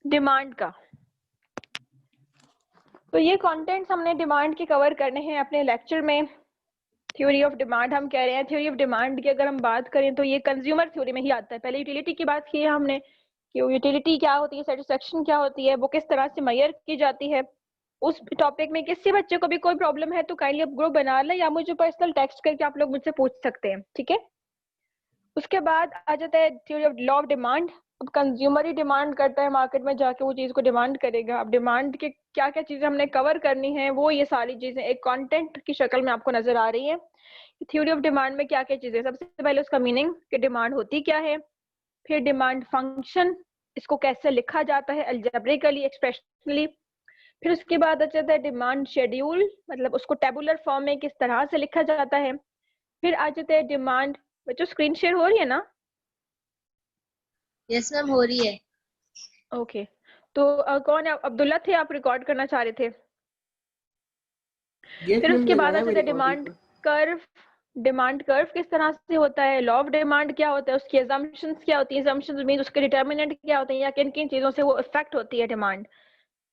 Demand का। तो ये कंटेंट्स हमने डिमांड के कवर करने हैं अपने लेक्चर में। थ्योरी ऑफ डिमांड हम कह रहे हैं। थ्योरी ऑफ डिमांड की अगर हम बात करें तो ये कंज्यूमर थ्योरी में ही आता है। पहले यूटिलिटी की बात की है हमने कि यूटिलिटी क्या होती है, सेटिस्फेक्शन क्या होती है, वो किस तरह से मेजर की जाती है। उस टॉपिक में किसी बच्चे को भी कोई प्रॉब्लम है तो काइंडली आप ग्रुप बना लें या मुझे पर्सनल टेक्स्ट करके आप लोग मुझसे पूछ सकते हैं, ठीक है। उसके बाद आ जाता है theory of law of demand. अब कंज्यूमर ही डिमांड करता है, मार्केट में जाके वो चीज को डिमांड करेगा। अब डिमांड के क्या क्या चीजें हमने कवर करनी है, वो ये सारी चीजें एक कंटेंट की शक्ल में आपको नजर आ रही है। थ्योरी ऑफ डिमांड में क्या क्या चीजें, सबसे पहले उसका मीनिंग कि डिमांड होती क्या है, फिर डिमांड फंक्शन, इसको कैसे लिखा जाता है अलजेब्रिकली, एक्सप्रेशनली। फिर उसके बाद आ जाता है डिमांड शेड्यूल, मतलब उसको टेबुलर फॉर्म में किस तरह से लिखा जाता है। फिर आ जाता है डिमांड। बच्चों स्क्रीन शेयर हो रही है ना? यस मैम, हो रही है। ओके तो कौन है? अब्दुल्ला थे, आप रिकॉर्ड करना चाह रहे थे। फिर उसके बाद आ जाता है डिमांड कर्व। डिमांड कर्व किस तरह से होता है, लॉ ऑफ डिमांड क्या होता है, उसकी असम्पशंस क्या होती है, असम्पशंस मीन उसके डिटर्मिनेंट क्या होते हैं या किन किन चीजों से वो इफेक्ट होती है डिमांड।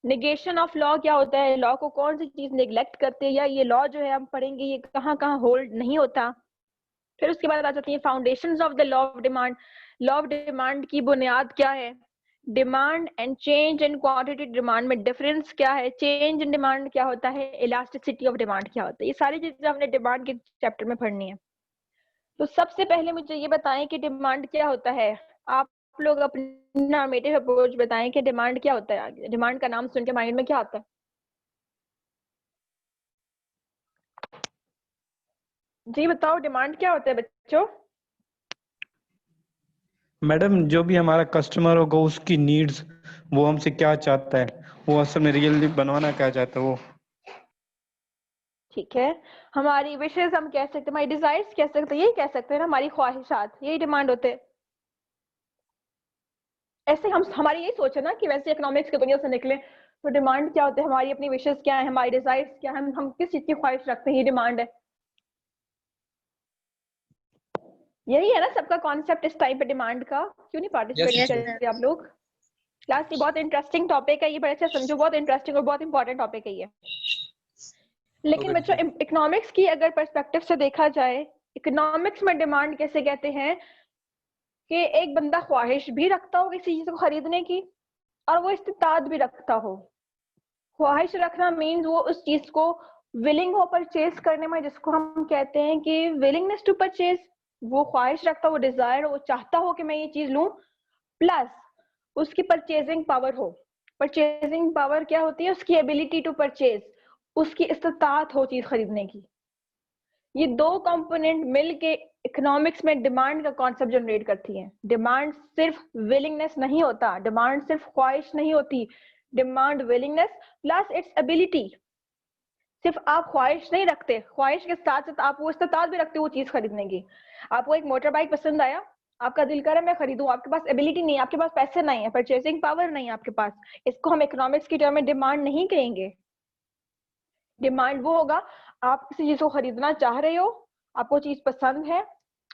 नेगेशन ऑफ लॉ क्या होता है, लॉ को कौन सी चीज नेग्लेक्ट करती है या ये लॉ जो है हम पढ़ेंगे ये कहाँ कहाँ होल्ड नहीं होता। फिर उसके बाद आ जाती है foundations of the law of demand. Law of demand की बुनियाद क्या है, demand and change in quantity demand में डिफरेंस क्या है, चेंज इन डिमांड क्या होता है, इलास्टिसिटी ऑफ डिमांड क्या होता है। ये सारी चीजें हमने डिमांड के चैप्टर में पढ़नी है। तो सबसे पहले मुझे ये बताएं कि डिमांड क्या होता है। आप लोग अपनी नॉर्मेटिव अप्रोच बताएं कि डिमांड क्या होता है। डिमांड का नाम सुन के माइंड में क्या आता है? जी बताओ, डिमांड क्या होता है बच्चों? मैडम जो भी हमारा कस्टमर होगा उसकी नीड्स, वो हमसे क्या चाहता है, वो असल में रियली बनवाना क्या चाहता है वो। ठीक है, हमारी विशेष हम कह सकते हैं, हमारी डिजायर्स कह सकते हैं, यही कह सकते हैं ना, हमारी ख्वाहिशात, यही डिमांड होते हैं। ऐसे हम हमारी यही सोच है ना कि वैसे इकोनॉमिक्स की दुनिया से निकले तो डिमांड क्या होते हैं, हमारी अपनी विशेष क्या है, हमारी डिजायर्स क्या है, हम किस चीज की ख्वाहिश रखते हैं, ये डिमांड है। यही है ना सबका कॉन्सेप्ट इस टाइम पे डिमांड का। क्यों नहीं पार्टिसिपेट कर रहे आप लोग? क्लास की बहुत इंटरेस्टिंग टॉपिक है ये, बड़े अच्छा समझो, बहुत इंटरेस्टिंग और बहुत इंपॉर्टेंट टॉपिक है ये। लेकिन बच्चों इकोनॉमिक्स की अगर पर्सपेक्टिव से देखा जाए, इकोनॉमिक्स में डिमांड कैसे कहते हैं कि एक बंदा ख्वाहिश भी रखता हो किसी चीज को खरीदने की और वो इस्तेताद भी रखता हो। ख्वाहिश रखना मीन्स वो उस चीज को विलिंग हो परचेज करने में, जिसको हम कहते हैं कि विलिंगनेस टू परचेज। वो ख्वाहिश रखता हो, वो डिजायर, वो चाहता हो कि मैं ये चीज लूं, प्लस उसकी परचेजिंग पावर हो। परचेजिंग पावर क्या होती है, उसकी एबिलिटी टू परचेज, उसकी इस्तात हो चीज खरीदने की। ये दो कंपोनेंट मिलके इकोनॉमिक्स में डिमांड का कॉन्सेप्ट जनरेट करती है। डिमांड सिर्फ विलिंगनेस नहीं होता, डिमांड सिर्फ ख्वाहिश नहीं होती, demand willingness plus its ability. सिर्फ आप ख्वाहिश नहीं रखते, ख्वाहिश के साथ साथ आप वो इस्तात भी रखते हो वो चीज खरीदने की। आपको एक मोटर बाइक पसंद आया, आपका दिल करे मैं खरीदूं, आपके पास एबिलिटी नहीं है, आपके पास पैसे नहीं है, परचेसिंग पावर नहीं है आपके पास, इसको हम इकोनॉमिक्स की टर्म में डिमांड नहीं कहेंगे। डिमांड वो होगा, आप किसी चीज को खरीदना चाह रहे हो, आपको चीज पसंद है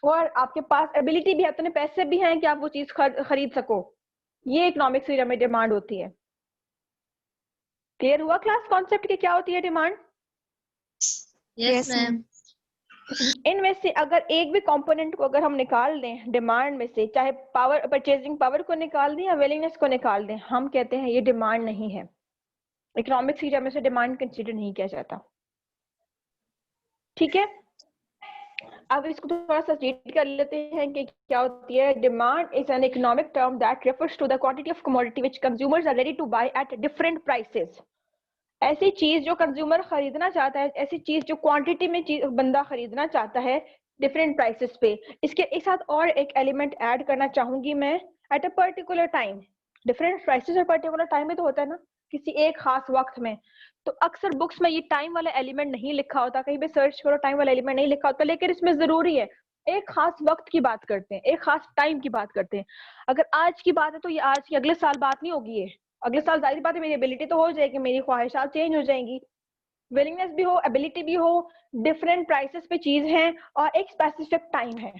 और आपके पास एबिलिटी भी है, इतने पैसे भी हैं कि आप वो चीज खरीद सको, ये इकोनॉमिक्स की टर्म में डिमांड होती है। क्लियर हुआ क्लास कॉन्सेप्ट की क्या होती है डिमांड? Yes ma'am. इनमें से अगर एक भी कंपोनेंट को अगर हम निकाल दें डिमांड में से, चाहे पावर, परचेजिंग पावर को निकाल दें या विलिंगनेस को निकाल दें, हम कहते हैं ये डिमांड नहीं है। इकोनॉमिक्स की टर्म से डिमांड कंसीडर नहीं किया जाता। ठीक है, अब इसको थोड़ा सा रीड कर लेते हैं कि क्या होती है। Demand is an economic term that refers to the quantity of commodity which consumers are ready to buy at different prices. ऐसी चीज जो कंज्यूमर खरीदना चाहता है, ऐसी चीज जो क्वांटिटी में बंदा खरीदना चाहता है डिफरेंट प्राइसेस पे। इसके एक साथ और एक एलिमेंट ऐड करना चाहूंगी मैं, at a particular time. Different prices और पर्टिकुलर टाइम में तो होता है ना, किसी एक खास वक्त में। तो अक्सर बुक्स में ये टाइम वाला एलिमेंट नहीं लिखा होता, कहीं पे सर्च करो टाइम वाला एलिमेंट नहीं लिखा होता, लेकिन इसमें जरूरी है। एक खास वक्त की बात करते हैं, एक खास टाइम की बात करते हैं। अगर आज की बात है तो ये आज की, अगले साल बात नहीं होगी ये। अगले साल जाहिर बात है मेरी एबिलिटी तो हो जाएगी, मेरी ख्वाहिशात चेंज हो जाएंगी, विलिंगनेस भी हो, एबिलिटी भी हो, डिफरेंट प्राइसेस पे चीज है और एक स्पेसिफिक टाइम है।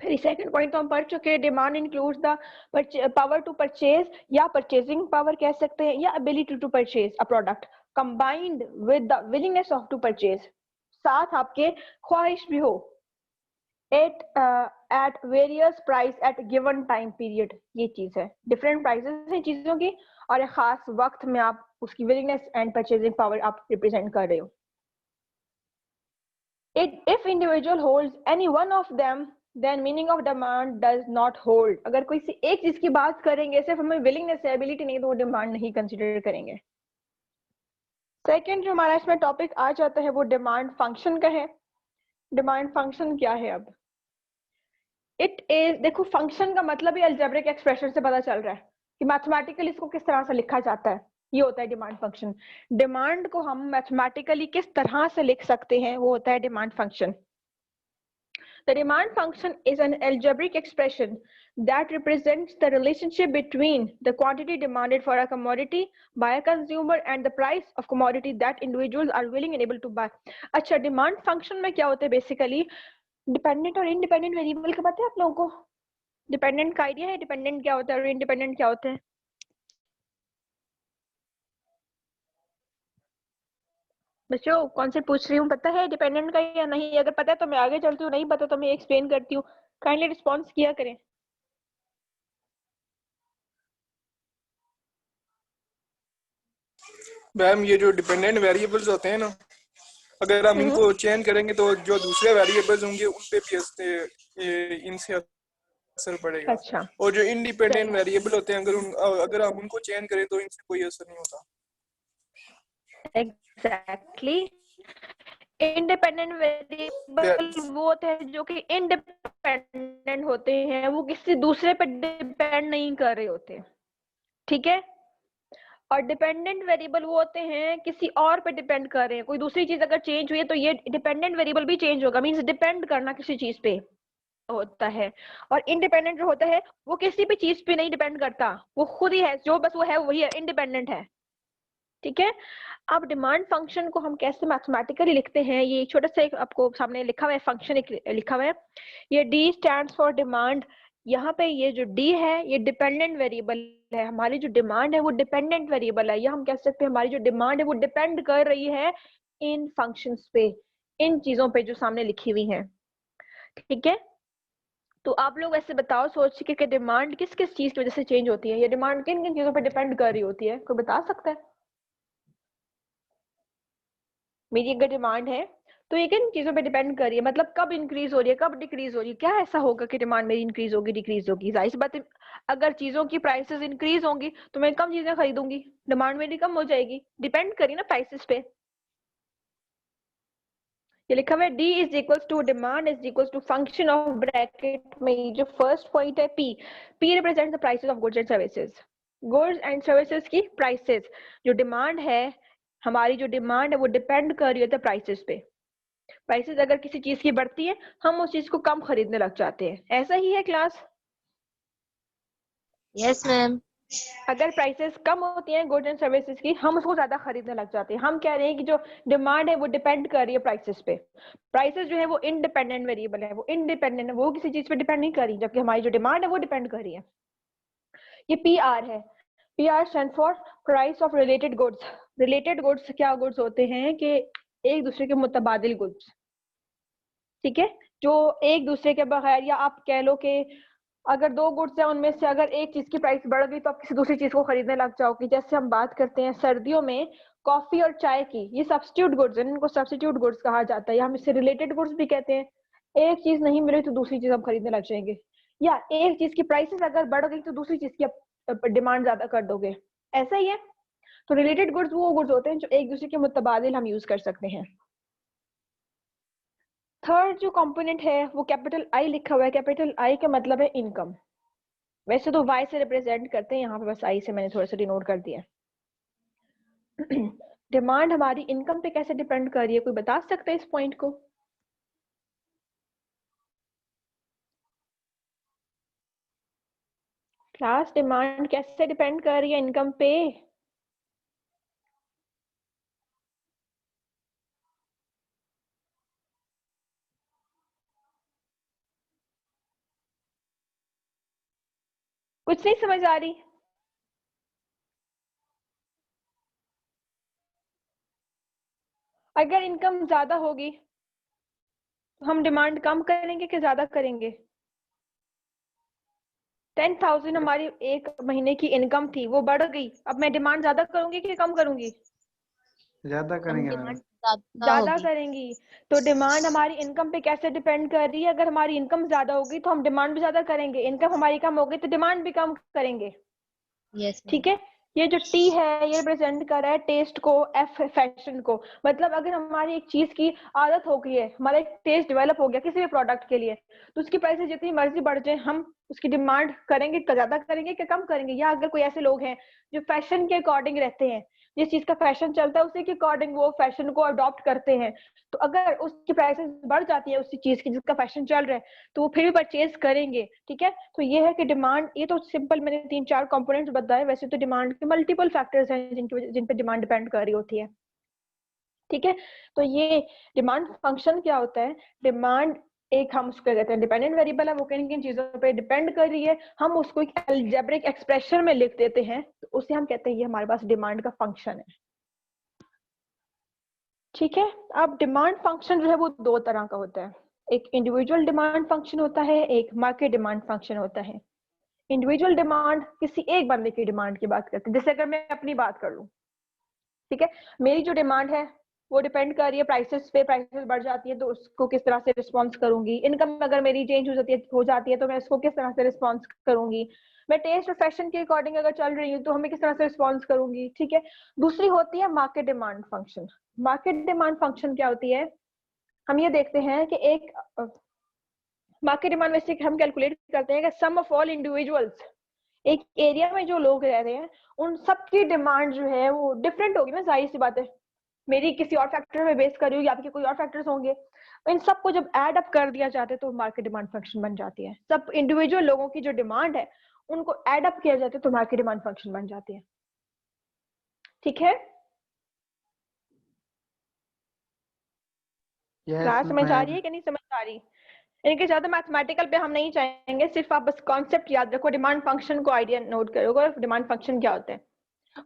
फिर सेकंड पॉइंट तो हम पढ़ चुके हैं, demand includes the power to purchase या परचेजिंग पावर कह सकते हैं, या ability to purchase a product combined with the willingness of to purchase, साथ आपके ख्वाहिश भी हो at various price at given time period. ये चीज है, डिफरेंट प्राइसेस हैं चीजों की और एक खास वक्त में आप उसकी विलिंगनेस एंड परचेजिंग पावर आप रिप्रेजेंट कर रहे हो। If individual holds any one of them, then meaning of demand does not hold। अगर कोई सी एक चीज की बात करेंगे, सिर्फ हमें विलिंगनेस है, एबिलिटी नहीं, तो वो डिमांड नहीं कंसिडर करेंगे। सेकंड जो हमारा इसमें टॉपिक आ जाता है वो डिमांड फंक्शन का है। डिमांड फंक्शन क्या है? अब इट इज, देखो फंक्शन का मतलब ही अलजेब्रिक एक्सप्रेशन से पता चल रहा है कि मैथमेटिकली इसको किस तरह से लिखा जाता है। ये होता है डिमांड फंक्शन। डिमांड को हम मैथमेटिकली किस तरह से लिख सकते हैं, वो होता है demand function. The demand function is an algebraic expression that represents the relationship between the quantity demanded for a commodity by a consumer and the price of commodity that individuals are willing and able to buy। अच्छा, demand function में क्या होता है basically? Dependent और independent variable का पता है आप लोगों को? डिपेंडेंट का आइडिया है डिपेंडेंट क्या होता है और इंडिपेंडेंट क्या होता है? बच्चों कौन से पूछ रही हूँ, पता है डिपेंडेंट का या नहीं? अगर पता है तो मैं आगे चलती हूँ, नहीं पता तो मैं एक्सप्लेन करती हूँ। काइंडली रिस्पॉन्स किया करें। मैम ये जो डिपेंडेंट वेरिएबल्स होते हैं ना, अगर हम इनको चेंज करेंगे तो जो दूसरे वेरिएबल्स होंगे उन पे भी इनसे असर पड़ेगा। अच्छा, और जो इंडिपेंडेंट सही। वेरिएबल होते हैं अगर हम उनको चेंज करें तो इनसे कोई असर नहीं होता। एग्जैक्टली। इंडिपेंडेंट वेरिएबल वो होते हैं जो कि इंडिपेंडेंट होते हैं, वो किसी दूसरे पर डिपेंड नहीं कर रहे होते, ठीक है। और डिपेंडेंट वेरिएबल वो होते हैं किसी और पे डिपेंड कर रहे हैं। कोई दूसरी चीज अगर चेंज हुई है तो ये डिपेंडेंट वेरिएबल भी चेंज होगा, मींस डिपेंड करना किसी चीज पे होता है। और इंडिपेंडेंट जो होता है वो किसी भी चीज पे नहीं डिपेंड करता, वो खुद ही है, जो बस वो है वही है, इंडिपेंडेंट है, ठीक है। अब डिमांड फंक्शन को हम कैसे मैथमेटिकली लिखते हैं, ये छोटा सा एक आपको सामने लिखा हुआ है, फंक्शन एक लिखा हुआ है। ये डी स्टैंड्स फॉर डिमांड। यहाँ पे ये जो डी है ये डिपेंडेंट वेरिएबल है। हमारी जो डिमांड है वो डिपेंडेंट वेरिएबल है, या हम कह सकते हैं हमारी जो डिमांड है वो डिपेंड कर रही है इन फंक्शंस पे, इन चीजों पे जो सामने लिखी हुई है, ठीक है। तो आप लोग ऐसे बताओ सोच के कि डिमांड किस किस चीज की वजह से चेंज होती है, ये डिमांड किन किन चीजों पर डिपेंड कर रही होती है, कोई बता सकता है? मेरी अगर डिमांड है तो ये किन चीजों पे डिपेंड कर रही है, मतलब कब इंक्रीज हो रही है, कब डिक्रीज हो रही है, क्या ऐसा होगा कि डिमांड मेरी इंक्रीज होगी डिक्रीज होगी? जाहिर सी बात है, अगर चीजों की प्राइसेस इंक्रीज होंगी तो मैं कम चीजें खरीदूंगी, डिमांड मेरी कम हो जाएगी, डिपेंड करी ना प्राइसेस पे। ये लिखा हुआ है D is equals to demand is equals to function of bracket में जो फर्स्ट पॉइंट है P, P represent the prices of goods and services. Goods and services की प्राइसेस, जो डिमांड है हमारी, जो डिमांड है वो डिपेंड कर रही है प्राइसेस पे। प्राइसेस अगर किसी चीज की बढ़ती है हम उस चीज को कम खरीदने लग जाते हैं, ऐसा ही है क्लास? Yes ma'am. अगर प्राइसेस कम होती हैं गुड्स एंड सर्विसेज की, हम उसको ज्यादा खरीदने लग जाते हैं। हम कह रहे हैं कि जो डिमांड है वो डिपेंड कर रही है प्राइसेस पे। प्राइसेस जो है वो इंडिपेंडेंट वेरिएबल है, वो इंडिपेंडेंट है, वो किसी चीज पे डिपेंड नहीं कर रही, जबकि हमारी जो डिमांड है वो डिपेंड कर रही है। ये पी आर है, P R stand for price of related goods. Related goods क्या गुड्स होते हैं कि एक दूसरे के मुतबादिल गुड्स, ठीक है, जो एक दूसरे के बगैर, या आप कह लो कि अगर दो गुड्स हैं उनमें से अगर एक चीज की प्राइस बढ़ गई तो आप किसी दूसरी चीज को खरीदने लग जाओगे। जैसे हम बात करते हैं सर्दियों में कॉफी और चाय की, ये सब्स्टिट्यूट गुड्स हैं, इनको सब्स्टिट्यूट गुड्स कहा जाता है, या हम इसे रिलेटेड गुड्स भी कहते हैं। एक चीज नहीं मिली तो दूसरी चीज हम खरीदने लग जाएंगे, या एक चीज की प्राइसेस अगर बढ़ गई तो दूसरी चीज की डिमांड ज्यादा कर दोगे, ऐसा ही है। तो रिलेटेड गुड्स वो गुड्स होते हैं जो एक दूसरे के मुतबादिल हम यूज कर सकते हैं। थर्ड जो कंपोनेंट है वो कैपिटल आई लिखा हुआ है। कैपिटल आई का मतलब है इनकम, वैसे तो वाई से रिप्रेजेंट करते हैं, यहाँ पे बस आई से मैंने थोड़ा सा डिनोट कर दिया। डिमांड हमारी इनकम पे कैसे डिपेंड कर रही है, कोई बता सकता है इस पॉइंट को? क्लास डिमांड कैसे डिपेंड कर रही है इनकम पे? कुछ नहीं समझ आ रही? अगर इनकम ज्यादा होगी तो हम डिमांड कम करेंगे कि ज्यादा करेंगे? 10,000 हमारी एक महीने की इनकम थी, वो बढ़ गई, अब मैं डिमांड ज्यादा करूंगी कि कम करूंगी? ज्यादा हम करेंगे डिमांड मैडम। ज्यादा ज्यादा होगी। करेंगी। तो डिमांड हमारी इनकम पे कैसे डिपेंड कर रही है? अगर हमारी इनकम ज्यादा होगी तो हम डिमांड भी ज्यादा करेंगे, इनकम हमारी कम होगी तो डिमांड भी कम करेंगे। Yes ma'am. ठीक है, ये जो टी है ये रिप्रेजेंट कर रहा है टेस्ट को, एफ फैशन को। मतलब अगर हमारी एक चीज की आदत हो गई है, हमारा एक टेस्ट डेवलप हो गया किसी भी प्रोडक्ट के लिए, तो उसकी प्राइसेस जितनी मर्जी बढ़ जाए हम उसकी डिमांड करेंगे, ज्यादा करेंगे कि कम करेंगे? या अगर कोई ऐसे लोग हैं जो फैशन के अकॉर्डिंग रहते हैं, जिस चीज का फैशन चलता है उसी के अकॉर्डिंग वो फैशन को अडॉप्ट करते हैं, तो अगर उसकी प्राइसेस बढ़ जाती है उसी चीज की जिसका फैशन चल रहा है तो वो फिर भी परचेज करेंगे। ठीक है, तो ये है कि डिमांड, ये तो सिंपल मैंने 3-4 कंपोनेंट्स बताए, वैसे तो डिमांड के मल्टीपल फैक्टर्स हैं जिन पे डिमांड डिपेंड कर रही होती है। ठीक है, तो ये डिमांड फंक्शन क्या होता है? डिमांड एक, हम उसको कहते हैं डिपेंडेंट वेरिएबल है, वो किन किन चीजों पे डिपेंड कर रही है, हम उसको एक अलजेब्रिक एक्सप्रेशन में लिख देते हैं, तो उसे हम कहते हैं ये हमारे पास डिमांड का फंक्शन है। ठीक है, अब डिमांड फंक्शन जो है वो दो तरह का होता है, एक इंडिविजुअल डिमांड फंक्शन होता है, एक मार्केट डिमांड फंक्शन होता है। इंडिविजुअल डिमांड किसी एक बंदे की डिमांड की बात करते हैं, जैसे अगर मैं अपनी बात कर लूं, ठीक है, मेरी जो डिमांड है वो डिपेंड कर रही है प्राइसेस पे, प्राइसेस बढ़ जाती है तो उसको किस तरह से रिस्पॉन्स करूंगी, इनकम अगर मेरी चेंज हो जाती है तो मैं उसको किस तरह से रिस्पॉन्स करूंगी, मैं टेस्ट और फैशन के अकॉर्डिंग अगर चल रही हूँ तो हमें किस तरह से रिस्पॉन्स करूंगी। ठीक है, दूसरी होती है market demand function. Market demand function क्या होती है? हम ये देखते हैं कि एक मार्केट डिमांड वैसे हम कैलकुलेट करते हैं कि सम ऑफ ऑल इंडिविजुअल्स, एक एरिया में जो लोग रह रहे हैं उन सबकी डिमांड जो है वो डिफरेंट होगी ना, जाहिर सी बात है, मेरी किसी और फैक्टर में बेस कर रही होगी, आपके कोई और फैक्टर्स होंगे, इन सबको जब ऐड अप कर दिया जाता है तो मार्केट डिमांड फंक्शन बन जाती है। सब इंडिविजुअल लोगों की जो डिमांड है उनको ऐड अप किया जाता है तो मार्केट डिमांड फंक्शन बन जाती है। ठीक है, क्लास समझ आ रही है कि नहीं समझ आ रही? इनके ज्यादा मैथमेटिकल पे हम नहीं चाहेंगे, सिर्फ आप बस कॉन्सेप्ट याद रखो, डिमांड फंक्शन को आइडिया नोट करोगे, डिमांड फंक्शन क्या होता है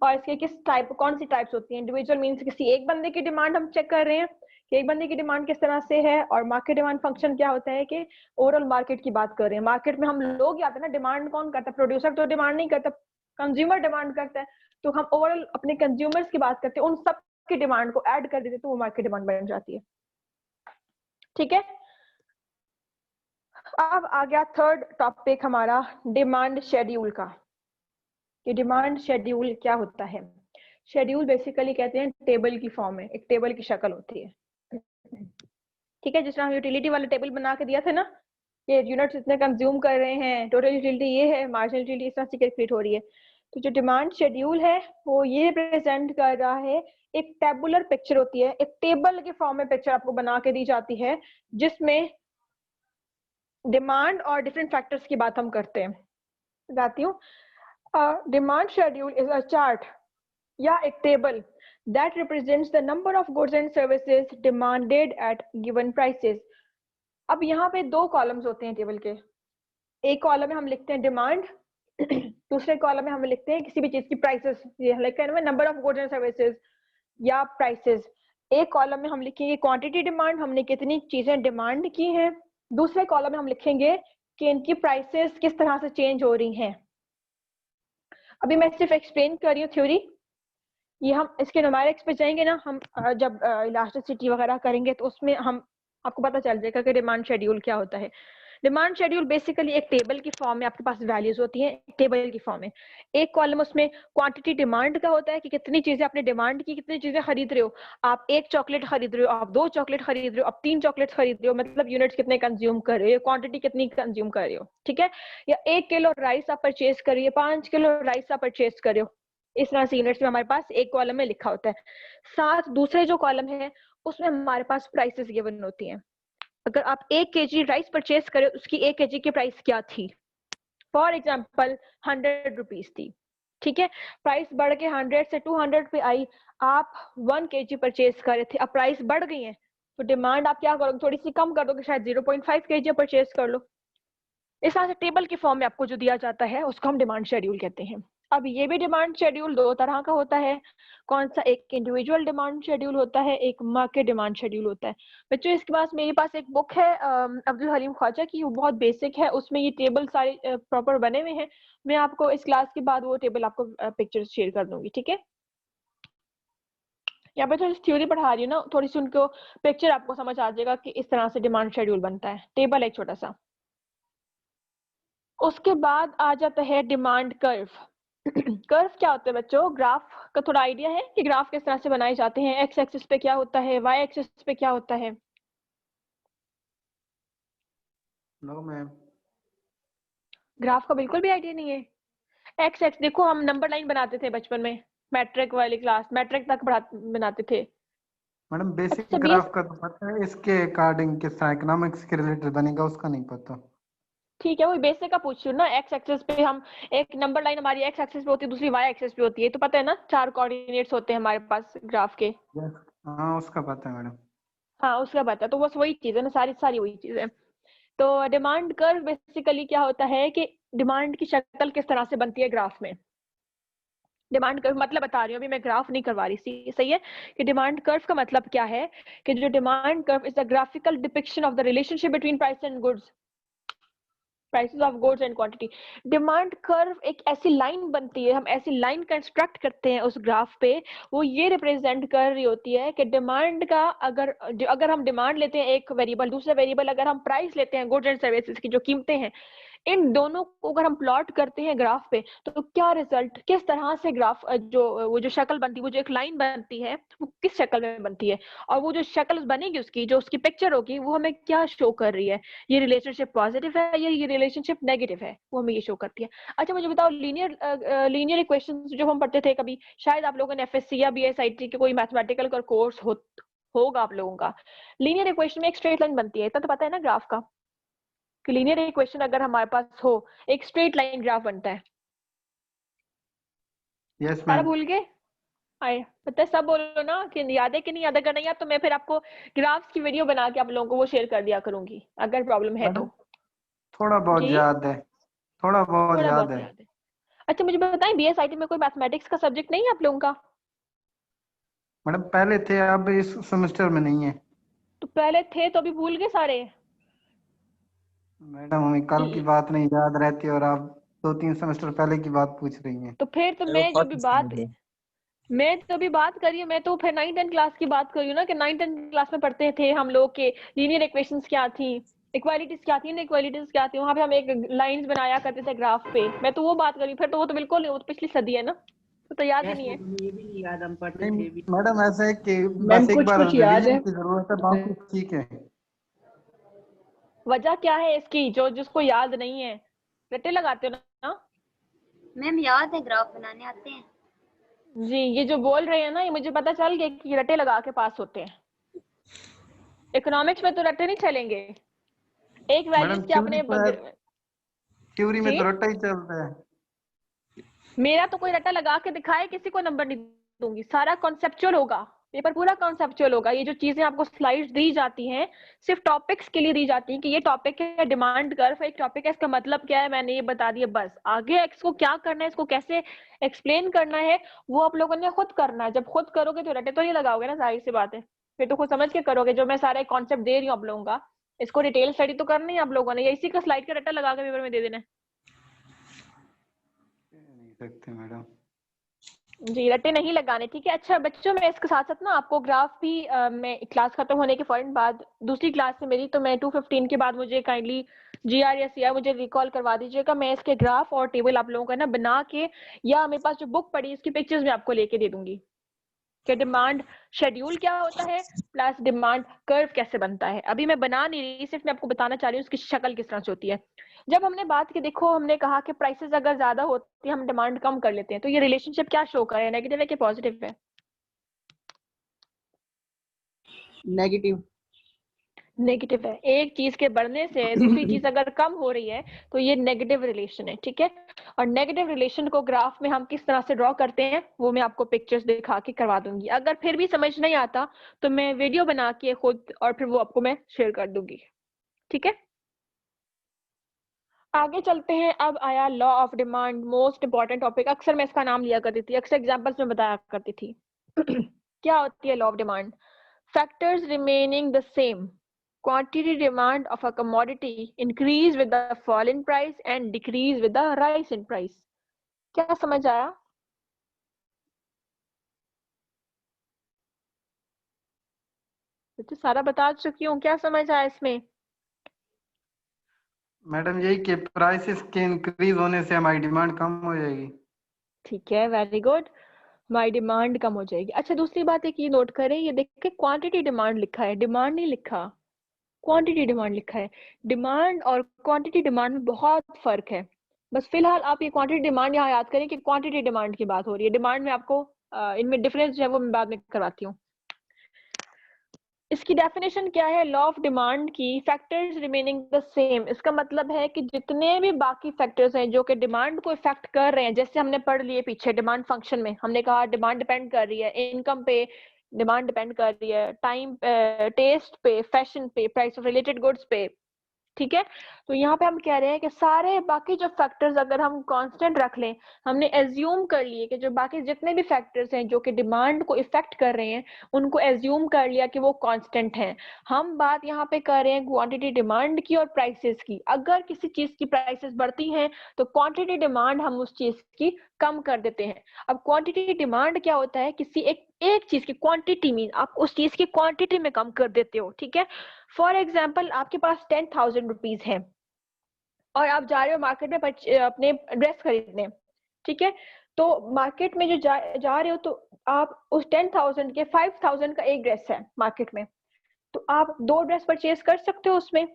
और इसके किस टाइप, कौन सी टाइप्स होती हैं। इंडिविजुअल मींस किसी एक बंदे की डिमांड हम चेक कर रहे हैं कि एक बंदे की डिमांड किस तरह से है, और मार्केट डिमांड फंक्शन क्या होता है कि ओवरऑल मार्केट की बात कर रहे हैं। मार्केट में हम लोग आते हैं ना, डिमांड कौन करता है? प्रोड्यूसर तो डिमांड नहीं करता, कंज्यूमर डिमांड करता है, तो हम ओवरऑल अपने कंज्यूमर्स की बात करते हैं, उन सब की डिमांड को ऐड कर देते तो वो मार्केट डिमांड बन जाती है। ठीक है, अब आ गया थर्ड टॉपिक हमारा डिमांड शेड्यूल का, कि डिमांड शेड्यूल क्या होता है। शेड्यूल बेसिकली कहते हैं टेबल की फॉर्म है, एक टेबल की शक्ल होती है। ठीक है, जिस तरह हम यूटिलिटी वाला टेबल बना के दिया था ना, ये यूनिट्स इतने कंज्यूम कर रहे हैं, टोटल यूटिलिटी ये है, मार्जिनल यूटिलिटी इस तरह से कैलकुलेट हो रही है। तो जो डिमांड शेड्यूल है वो ये रिप्रेजेंट कर रहा है, एक टेबुलर पिक्चर होती है, एक टेबल के फॉर्म में पिक्चर आपको बना के दी जाती है जिसमें डिमांड और डिफरेंट फैक्टर्स की बात हम करते हैं। बताती हूँ, demand schedule is a chart या एक table that represents the number of goods and services demanded at given prices। अब यहाँ पे दो कॉलम्स होते हैं टेबल के, एक कॉलम में हम लिखते हैं डिमांड, दूसरे कॉलम में हम लिखते हैं किसी भी चीज की प्राइसेस, ये लिखते हैं number of goods and services या प्राइसेस। एक कॉलम में हम लिखेंगे क्वांटिटी डिमांड, हमने कितनी चीजें डिमांड की हैं, दूसरे कॉलम में हम लिखेंगे कि इनकी प्राइसेस किस तरह से चेंज हो रही हैं। अभी मैं सिर्फ एक्सप्लेन कर रही हूँ थ्योरी, ये हम इसके न्यूमेरिक्स पे जाएंगे ना, हम जब इलास्टिसिटी वगैरह करेंगे तो उसमें हम आपको पता चल जाएगा कि डिमांड शेड्यूल क्या होता है। डिमांड शेड्यूल बेसिकली एक टेबल की फॉर्म में आपके पास वैल्यूज होती हैं, टेबल की फॉर्म में। एक कॉलम उसमें क्वांटिटी डिमांड का होता है कि कितनी चीजें आपने डिमांड की, कितनी चीजें खरीद रहे हो, आप 1 चॉकलेट खरीद रहे हो, आप 2 चॉकलेट खरीद रहे हो, आप 3 चॉकलेट खरीद रहे हो, मतलब यूनिट्स कितने कंज्यूम कर रहे हो, क्वांटिटी कितनी कंज्यूम कर रहे हो। ठीक है, या 1 किलो राइस आप परचेज कर रही है, 5 किलो राइस आप परचेज कर रहे हो, इस तरह से यूनिट्स में हमारे पास एक कॉलम में लिखा होता है। साथ दूसरे जो कॉलम है उसमें हमारे पास प्राइसेस गिवन होती हैं। अगर आप 1 केजी राइस परचेज करें उसकी 1 केजी की प्राइस क्या थी, फॉर एग्जांपल 100 रुपीज थी। ठीक है, प्राइस बढ़ के 100 से 200 पे आई, आप 1 केजी परचेज कर रहे थे, अब प्राइस बढ़ गई है तो डिमांड आप क्या करोगे, थोड़ी सी कम कर दोगे, शायद 0.5 केजी परचेज कर लो, इस तरह से टेबल के फॉर्म में आपको जो दिया जाता है उसको हम डिमांड शेड्यूल कहते हैं। अब ये भी डिमांड शेड्यूल दो तरह का होता है। कौन सा? एक इंडिविजुअल डिमांड शेड्यूल होता है, एक मार्केट डिमांड शेड्यूल होता है। बच्चों इसके पास मेरे पास एक बुक है अब्दुल हलीम ख्वाजा की, वो बहुत बेसिक है, उसमें ये टेबल सारे प्रॉपर बने हुए हैं। मैं आपको इस क्लास के बाद वो टेबल आपको पिक्चर्स शेयर कर दूंगी, ठीक है। यहाँ पे थोड़ी थ्योरी पढ़ा रही हूँ ना, थोड़ी सी उनको पिक्चर आपको समझ आ जाएगा कि इस तरह से डिमांड शेड्यूल बनता है। टेबल एक छोटा सा। उसके बाद आ जाता है डिमांड कर्व। कर्व क्या होता है बच्चों? ग्राफ का थोड़ा आइडिया है कि ग्राफ किस तरह से बनाए जाते हैं? एक्स एक्सिस पे क्या होता है, वाई एक्सिस पे क्या होता है? No ma'am. ग्राफ का बिल्कुल भी आइडिया नहीं है। एक्स एक्स देखो, हम नंबर लाइन बनाते थे बचपन में, मैट्रिक वाली क्लास, मैट्रिक तक बनाते थे। मैडम बेसिक अच्छा, ग्राफ का तो पता है, इसके अकॉर्डिंग किस तरह इकोनॉमिक्स के रिलेटेड बनेगा उसका नहीं पता। ठीक है, वही बेसिक का पूछ रही हूँ ना। एक्स एक्सिस पे हम एक नंबर लाइन हमारी एक्स एक्सिस पे होती है, दूसरी वाई एक्सिस पे होती है, तो पता है ना 4 कोऑर्डिनेट्स होते हैं हमारे पास ग्राफ के। हाँ उसका पता है मैडम। हाँ उसका पता है, तो बस वही चीज है ना, सारी सारी वही चीज है। तो डिमांड कर्व बेसिकली क्या होता है कि डिमांड की शक्ल किस तरह से बनती है ग्राफ में। डिमांड कर्व मतलब बता रही हूँ, अभी मैं ग्राफ नहीं करवा रही, सही है। कि डिमांड कर्व का मतलब क्या है कि जो demand curve is the graphical depiction of the relationship between price and goods, prices of goods and quantity. Demand curve एक ऐसी लाइन बनती है, हम ऐसी लाइन कंस्ट्रक्ट करते हैं उस ग्राफ पे, वो ये रिप्रेजेंट कर रही होती है कि डिमांड का अगर हम डिमांड लेते हैं एक वेरिएबल, दूसरा वेरिएबल अगर हम प्राइस लेते हैं गुड्स एंड सर्विसेज की जो कीमतें हैं, इन दोनों को अगर हम प्लॉट करते हैं ग्राफ पे, तो क्या रिजल्ट, किस तरह से ग्राफ वो जो शक्ल बनती है, वो जो एक लाइन बनती है वो किस शक्ल में बनती है, और वो जो शक्ल बनेगी उसकी, जो उसकी पिक्चर होगी, वो हमें क्या शो कर रही है। ये रिलेशनशिप पॉजिटिव है या ये रिलेशनशिप नेगेटिव है, वो हमें ये शो करती है। अच्छा मुझे बताओ, लीनियर इक्वेशन जो हम पढ़ते थे कभी, शायद आप लोगों ने एफएससी या बीएसआईटी के कोई मैथमेटिकल का कोर्स होगा आप लोगों का। लीनियर इक्वेशन में एक स्ट्रेट लाइन बनती है, इतना तो पता है ना ग्राफ का, कि लीनियर इक्वेशन अगर हमारे पास हो, एक स्ट्रेट लाइन ग्राफ बनता है। यस सारा मैम। भूल गए? आए पता है, सब बोलो ना कि याद है कि नहीं, याद करना याद, तो मैं फिर आपको ग्राफ्स की वीडियो बना के आप लोगों को वो शेयर कर दिया करूंगी अगर प्रॉब्लम है तो। मैडम थोड़ा बहुत जी याद है, थोड़ा बहुत थोड़ा याद बहुत है। याद है। अच्छा मुझे बताएं, बीएसआईटी में कोई मैथमेटिक्स का सब्जेक्ट नहीं है आप लोगों का? मैडम पहले थे, अब इस सेमेस्टर में नहीं है। तो पहले थे तो अभी भूल गए सारे? मैडम हमें कल की बात नहीं याद रहती और आप 2-3 सेमेस्टर पहले की बात पूछ रही हैं। तो फिर तो मैं जो भी बात मैं तो अभी बात कर रही हूँ, मैं तो फिर 9th 10th क्लास की बात कर रही हूँ ना, कि 9th 10th क्लास में पढ़ते थे हम लोग के लीनियर इक्वेशंस क्या थी, इक्वालिटीज क्या थी, इनइक्वालिटीज क्या थी, वहां पे हम एक लाइंस बनाया करते थे ग्राफ पे, मैं तो वो बात कर रही हूँ। फिर तो वो तो बिल्कुल, वो तो पिछली सदी है ना, तो याद ही नहीं है। ये भी नहीं याद, हम पढ़ते नहीं थे भी। मैडम, ऐसा है कि मैम बस एक कुछ बार कुछ याद रिवीजन है। की जरूरत है, बाकी ठीक है। वजह क्या है इसकी जो जिसको याद नहीं है? रट्टे लगाते हो ना? मैम याद है, ग्राफ बनाने आते हैं। जी ये जो बोल रहे हैं ना, ये मुझे पता चल गया कि रट्टे लगा के पास होते हैं। इकोनॉमिक्स में तो रट्टे नहीं चलेंगे। एक मैडम वैल्यूज के अपने थ्योरी में जी तो रट्टा ही चलता है। मेरा तो कोई रट्टा लगा के दिखाए, किसी को नंबर नहीं दूंगी, सारा कॉन्सेप्चुअल होगा, पेपर पूरा कॉन्सेप्चुअल होगा। ये जो चीजें आपको स्लाइड्स दी जाती हैं सिर्फ टॉपिक्स के लिए दी जाती हैं कि ये टॉपिक है, डिमांड कर्व एक टॉपिक है, इसका मतलब क्या है मैंने ये बता दिया, बस। आगे इसको क्या करना है, इसको कैसे एक्सप्लेन करना है, वो आप लोगों ने खुद करना है। जब खुद करोगे तो रट्टे तो नहीं लगाओगे ना, जाहिर सी बात है, फिर तो खुद समझ के करोगे। जो मैं सारा कॉन्सेप्ट दे रही हूँ आप लोगों का, इसको डिटेल स्टडी तो करनी है आप लोगों ने, या इसी का स्लाइड का रट्टा लगा के पेपर में दे देना है। नहीं सकते मैडम। जी रट्टे नहीं लगाने, ठीक है। अच्छा बच्चों, मैं इसके साथ साथ ना आपको ग्राफ भी मैं क्लास खत्म होने के फौरन बाद, दूसरी क्लास है मेरी, तो मैं 2:15 के बाद मुझे काइंडली जीआर या सीआर मुझे रिकॉल करवा दीजिएगा। मैं इसके ग्राफ और टेबल आप लोगों का ना बना के, या मेरे पास जो बुक पड़ी इसकी पिक्चर्स मैं आपको लेके दे दूंगी कि डिमांड शेड्यूल क्या होता है प्लस डिमांड कर्व कैसे बनता है। अभी मैं बना नहीं रही, सिर्फ मैं आपको बताना चाह रही हूँ उसकी शक्ल किस तरह से होती है। जब हमने बात की, देखो हमने कहा कि प्राइसेस अगर ज्यादा होती है हम डिमांड कम कर लेते हैं, तो ये रिलेशनशिप क्या शो करे, नेगेटिव है कि पॉजिटिव है? नेगेटिव। नेगेटिव है। एक चीज के बढ़ने से दूसरी चीज अगर कम हो रही है तो ये नेगेटिव रिलेशन है, ठीक है। और नेगेटिव रिलेशन को ग्राफ में हम किस तरह से ड्रॉ करते हैं वो मैं आपको पिक्चर्स दिखा के करवा दूंगी। अगर फिर भी समझ नहीं आता तो मैं वीडियो बना के खुद, और फिर वो आपको मैं शेयर कर दूंगी, ठीक है। आगे चलते हैं। अब आया law of demand, most important topic. अक्सर मैं इसका नाम लिया करती थी, अक्सर एग्जांपल्स में बताया करती थी। क्या होती है law of demand? Factors remaining the same, quantity demand of a commodity increase with the fall in price and decrease with the rise in price. क्या समझ आया? तो सारा बता चुकी हूँ, क्या समझ आया इसमें? मैडम यही कि प्राइसेस के इंक्रीज होने से हमारी डिमांड कम हो जाएगी। ठीक है, वेरी गुड, हमारी डिमांड कम हो जाएगी। अच्छा, दूसरी बात एक ये नोट करें, ये देखिए क्वांटिटी डिमांड लिखा है, डिमांड नहीं लिखा, क्वांटिटी डिमांड लिखा है। डिमांड और क्वांटिटी डिमांड में बहुत फर्क है। बस फिलहाल आप ये क्वांटिटी डिमांड यहाँ याद करें कि क्वांटिटी डिमांड की बात हो रही है। डिमांड में आपको इनमें डिफरेंस जो है वो मैं बाद में करवाती हूँ। इसकी डेफिनेशन क्या है लॉ ऑफ डिमांड की? Factors remaining the same. इसका मतलब है कि जितने भी बाकी फैक्टर्स हैं जो कि डिमांड को इफेक्ट कर रहे हैं, जैसे हमने पढ़ लिए पीछे डिमांड फंक्शन में, हमने कहा डिमांड डिपेंड कर रही है इनकम पे, डिमांड डिपेंड कर रही है टाइम, टेस्ट पे, फैशन पे, प्राइस ऑफ रिलेटेड गुड्स पे। ठीक है, तो यहाँ पे हम कह रहे हैं कि सारे बाकी जो फैक्टर्स अगर हम कांस्टेंट रख लें, हमने एज्यूम कर लिए कि जो बाकी जितने भी फैक्टर्स हैं जो कि डिमांड को इफेक्ट कर रहे हैं, उनको एज्यूम कर लिया कि वो कांस्टेंट हैं। हम बात यहाँ पे कर रहे हैं क्वांटिटी डिमांड की और प्राइसेस की। अगर किसी चीज की प्राइसेस बढ़ती हैं तो क्वांटिटी डिमांड हम उस चीज की कम कर देते हैं। अब क्वांटिटी डिमांड क्या होता है? किसी एक चीज की क्वांटिटी मीन आप उस चीज की क्वांटिटी में कम कर देते हो। ठीक है, फॉर एग्जाम्पल आपके पास 10,000 रुपीज है और आप जा रहे हो मार्केट में अपने ड्रेस खरीदने। ठीक है, तो मार्केट में जो जा रहे हो तो आप उस 10,000 के 5,000 का एक ड्रेस है मार्केट में, तो आप 2 ड्रेस परचेज कर सकते हो उसमें।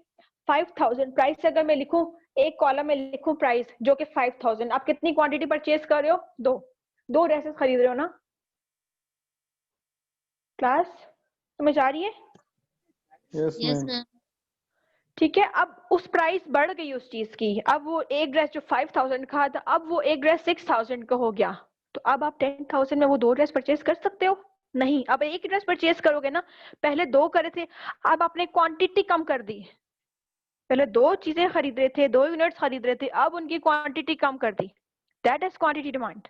5,000 प्राइस अगर मैं लिखूं, एक कॉलम में लिखूं प्राइस जो कि 5,000, आप कितनी क्वांटिटी परचेज कर रहे हो? 2 ड्रेसेस खरीद रहे हो ना। क्लास समझ आ रही है? Yes ma'am. ठीक है, अब उस प्राइस बढ़ गई उस चीज की। अब वो एक ड्रेस जो 5,000 का था, अब वो एक ड्रेस 6,000 का हो गया। तो अब आप 10,000 में वो 2 ड्रेस परचेज कर सकते हो? नहीं, अब एक ड्रेस परचेज करोगे ना। पहले 2 करे थे, अब आपने क्वांटिटी कम कर दी। पहले 2 चीजें खरीद रहे थे, 2 यूनिट्स खरीद रहे थे, अब उनकी क्वांटिटी कम कर दी। That is quantity demand.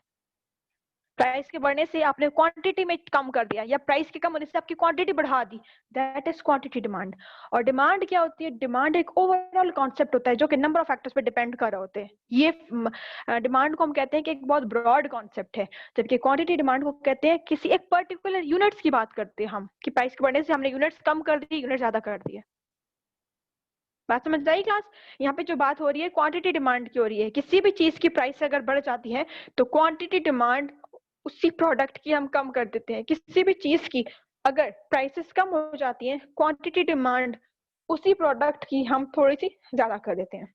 Price के बढ़ने से आपने क्वांटिटी में कम कर दिया, या प्राइस के कम होने से आपकी क्वांटिटी बढ़ा दी। That is quantity demand. और डिमांड क्या होती है? डिमांड एक ओवरऑल कॉन्सेप्ट होता है जो कि नंबर ऑफ फैक्टर्स पे डिपेंड कर रहे होते हैं। ये डिमांड को हम कहते हैं कि एक बहुत ब्रॉड कॉन्सेप्ट है, जबकि क्वांटिटी डिमांड को कहते हैं किसी एक पर्टिकुलर यूनिट्स की बात करते हैं हम, कि प्राइस के बढ़ने से हमने यूनिट्स कम कर दी, यूनिट ज्यादा कर दिए। बात समझ आई क्लास? यहाँ पे जो बात हो रही है क्वांटिटी डिमांड की हो रही है। किसी भी चीज की प्राइस अगर बढ़ जाती है तो क्वांटिटी डिमांड उसी प्रोडक्ट की हम कम कर देते हैं। किसी भी चीज की अगर प्राइसेस कम हो जाती हैं, क्वांटिटी डिमांड उसी प्रोडक्ट की हम थोड़ी सी ज्यादा कर देते हैं।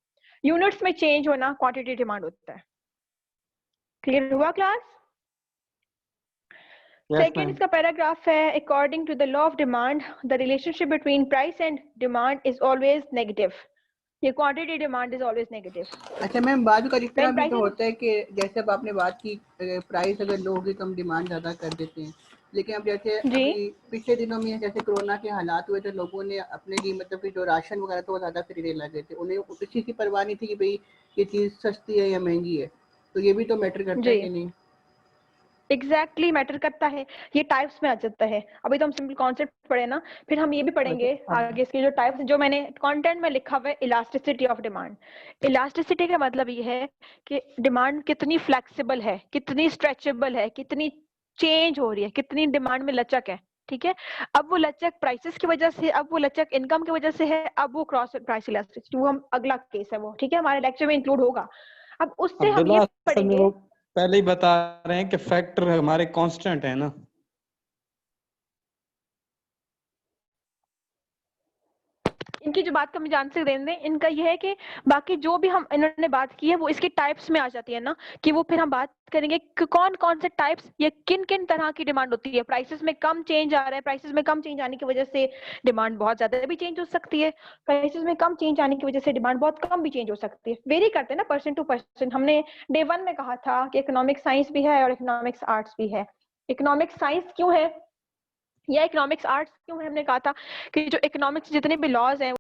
यूनिट्स में चेंज होना क्वांटिटी डिमांड होता है। क्लियर हुआ क्लास? सेकेंड इसका पैराग्राफ है, according to the law of demand the relationship between price and demand is always negative. ये quantity demand is always negative. अच्छा मैम, बाजू का रिश्ता भी तो prices- होता है कि जैसे अब आपने बात की प्राइस अगर लो होगी तो हम डिमांड ज्यादा कर देते हैं, लेकिन अब जैसे जी। अभी पिछले दिनों में जैसे कोरोना के हालात हुए तो लोगों ने अपने लिए मतलब कि जो राशन वगैरह तो वो ज्यादा खरीदने लगे थे, उन्हें किसी चीज की परवाह नहीं थी कि भाई ये चीज सस्ती है या महंगी है। तो ये भी तो मैटर करता है कि नहीं? एग्जैक्टली मैटर करता है। ये टाइप्स में आ जाता है। अभी तो हम सिंपल कॉन्सेप्ट पढ़े ना, फिर हम ये भी पढ़ेंगे आगे इसके जो टाइप्स, जो मैंने कंटेंट में लिखा हुआ है, इलास्टिसिटी ऑफ डिमांड। इलास्टिसिटी का मतलब ये है कि डिमांड कितनी फ्लेक्सिबल है, कितनी स्ट्रेचेबल है, कितनी चेंज हो रही है, कितनी डिमांड में लचक है। ठीक है, अब वो लचक प्राइसेस की वजह से, अब वो लचक इनकम की वजह से है, अब वो क्रॉस प्राइस इलास्टिसिटी, वो हम अगला केस है वो। ठीक है, हमारे लेक्चर में इंक्लूड होगा। अब उससे हम ये पढ़ेंगे, वो पहले ही बता रहे हैं कि फैक्टर हमारे कांस्टेंट है ना। इनकी जो बात का मुझे आंसर देने दें। इनका यह है कि बाकी जो भी हम इन्होंने बात की है वो इसके टाइप्स में आ जाती है ना, कि वो फिर हम बात करेंगे कि कौन कौन से टाइप्स या किन किन तरह की डिमांड होती है। प्राइसेस में कम चेंज आ रहा है, प्राइसेस में कम चेंज आने की वजह से डिमांड बहुत ज्यादा भी चेंज हो सकती है, प्राइसेस में कम चेंज आने की वजह से डिमांड बहुत कम भी चेंज हो सकती है। वेरी करते हैं ना पर्सन टू पर्सन। हमने डे 1 में कहा था कि इकोनॉमिक साइंस भी है और इकोनॉमिक्स आर्ट्स भी है। इकोनॉमिक्स साइंस क्यों है या इकोनॉमिक्स आर्ट्स क्यों है? हमने कहा था कि जो इकोनॉमिक्स जितने भी लॉज हैं